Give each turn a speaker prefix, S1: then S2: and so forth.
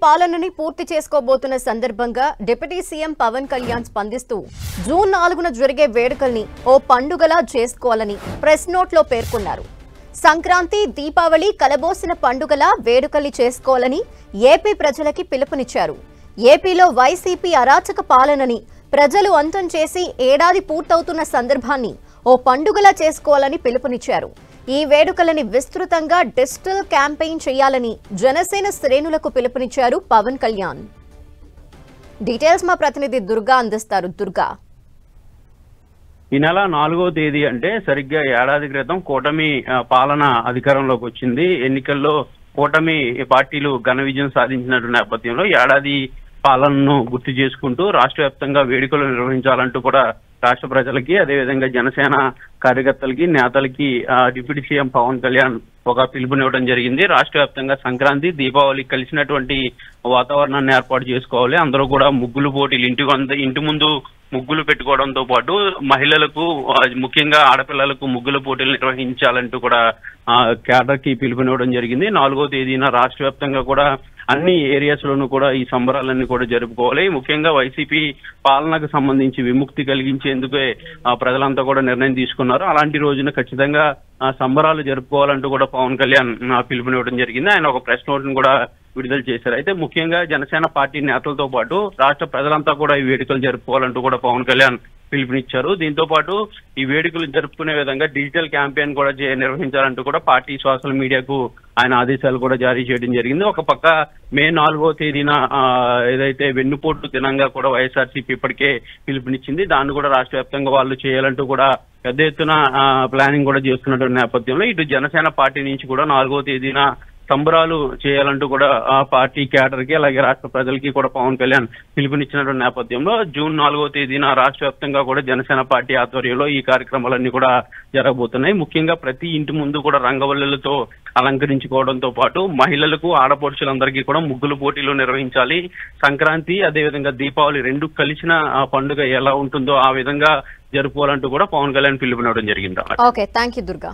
S1: పాలనని పూర్తి చేసుకోబోతున్న సందర్భంగా deputy CM Pawan Kalyan స్పందిస్తూ జూన్ 4న జరిగే వేడుకల్ని ఓ పండుగలా చేసుకోవాలని ప్రెస్ నోట్లో పేర్కొన్నారు. సంక్రాంతి, దీపావళి కలబోసిన పండుగలా వేడుకల్ని చేసుకోవాలని ఏపీ ప్రజలకి పిలుపునిచ్చారు. ఏపీలో వైసీపీ అరాచక పాలనని ప్రజలు అంతం చేసి ఏడాది పూర్తవుతున్న సందర్భాన్ని ఓ పండుగలా చేసుకోవాలని పిలుపునిచ్చారు. ఈ వేడుకలని విస్తృతంగా డిజిటల్ క్యాంపెయిన్ చేయాలని జనసేన శ్రేణులకు పిలుపునిచ్చారు పవన్ కళ్యాణ్. డీటెయిల్స్ మా ప్రతినిధి దుర్గా అందిస్తారు. దుర్గా,
S2: ఈ నెల 4వ తేదీ అంటే సరిగ్గా ఏడాది క్రితం కూటమి పాలన అధికారంలోకి వచ్చింది. ఎన్నికల్లో కూటమి పార్టీలు ఘన విజయం సాధించినటువంటి నేపథ్యంలో ఏడాది పాలనను గుర్తు చేసుకుంటూ రాష్ట్ర వ్యాప్తంగా వేడుకలు నిర్వహించాలంటూ కూడా రాష్ట్ర ప్రజలకి, అదేవిధంగా జనసేన కార్యకర్తలకి, నేతలకి డిప్యూటీ సీఎం పవన్ కళ్యాణ్ ఒక పిలుపునివ్వడం జరిగింది. రాష్ట్ర వ్యాప్తంగా సంక్రాంతి, దీపావళి కలిసినటువంటి వాతావరణాన్ని ఏర్పాటు చేసుకోవాలి. అందరూ కూడా ముగ్గులు పోటీలు, ఇంటి ముందు ముగ్గులు పెట్టుకోవడంతో పాటు మహిళలకు, ముఖ్యంగా ఆడపిల్లలకు ముగ్గుల పోటీలు నిర్వహించాలంటూ కూడా క్యాడర్ కి పిలుపునివ్వడం జరిగింది. 4వ తేదీన రాష్ట్ర వ్యాప్తంగా కూడా అన్ని ఏరియాస్ లోనూ కూడా ఈ సంబరాలన్నీ కూడా జరుపుకోవాలి. ముఖ్యంగా వైసీపీ పాలనకు సంబంధించి విముక్తి కలిగించేందుకే ప్రజలంతా కూడా నిర్ణయం తీసుకున్నారు. అలాంటి రోజున ఖచ్చితంగా సంబరాలు జరుపుకోవాలంటూ కూడా పవన్ కళ్యాణ్ పిలుపునివ్వడం జరిగింది. ఆయన ఒక ప్రెస్ నోట్ ను కూడా విడుదల చేశారు. అయితే ముఖ్యంగా జనసేన పార్టీ నేతలతో పాటు రాష్ట్ర ప్రజలంతా కూడా ఈ వేడుకలు జరుపుకోవాలంటూ కూడా పవన్ కళ్యాణ్ పిలుపునిచ్చారు. దీంతో పాటు ఈ వేడుకలు జరుపుకునే విధంగా డిజిటల్ క్యాంపెయిన్ కూడా నిర్వహించాలంటూ కూడా పార్టీ సోషల్ మీడియాకు ఆయన ఆదేశాలు కూడా జారీ చేయడం జరిగింది. ఒక పక్క మే 4వ తేదీన ఏదైతే వెన్నుపోటు దినంగా కూడా వైఎస్ఆర్సీపీ ఇప్పటికే పిలుపునిచ్చింది. దాన్ని కూడా రాష్ట్ర వ్యాప్తంగా వాళ్ళు చేయాలంటూ కూడా పెద్ద ఎత్తున ప్లానింగ్ కూడా చేస్తున్నటువంటి నేపథ్యంలో ఇటు జనసేన పార్టీ నుంచి కూడా 4వ తేదీన సంబరాలు చేయాలంటూ కూడా ఆ పార్టీ క్యాడర్ కి, అలాగే రాష్ట్ర ప్రజలకి కూడా పవన్ కళ్యాణ్ పిలుపునిచ్చినటువంటి నేపథ్యంలో జూన్ 4వ తేదీన రాష్ట్ర వ్యాప్తంగా కూడా జనసేన పార్టీ ఆధ్వర్యంలో ఈ కార్యక్రమాలన్నీ కూడా జరగబోతున్నాయి. ముఖ్యంగా ప్రతి ఇంటి ముందు కూడా రంగవల్లులతో అలంకరించుకోవడంతో పాటు మహిళలకు, ఆడపడుచులందరికీ కూడా ముగ్గులు పోటీలు నిర్వహించాలి. సంక్రాంతి, అదేవిధంగా దీపావళి రెండు కలిసిన పండుగ ఎలా ఉంటుందో ఆ విధంగా జరుపుకోవాలంటూ కూడా పవన్ కళ్యాణ్ పిలుపునివ్వడం జరిగింది.
S1: Okay, thank you Durga.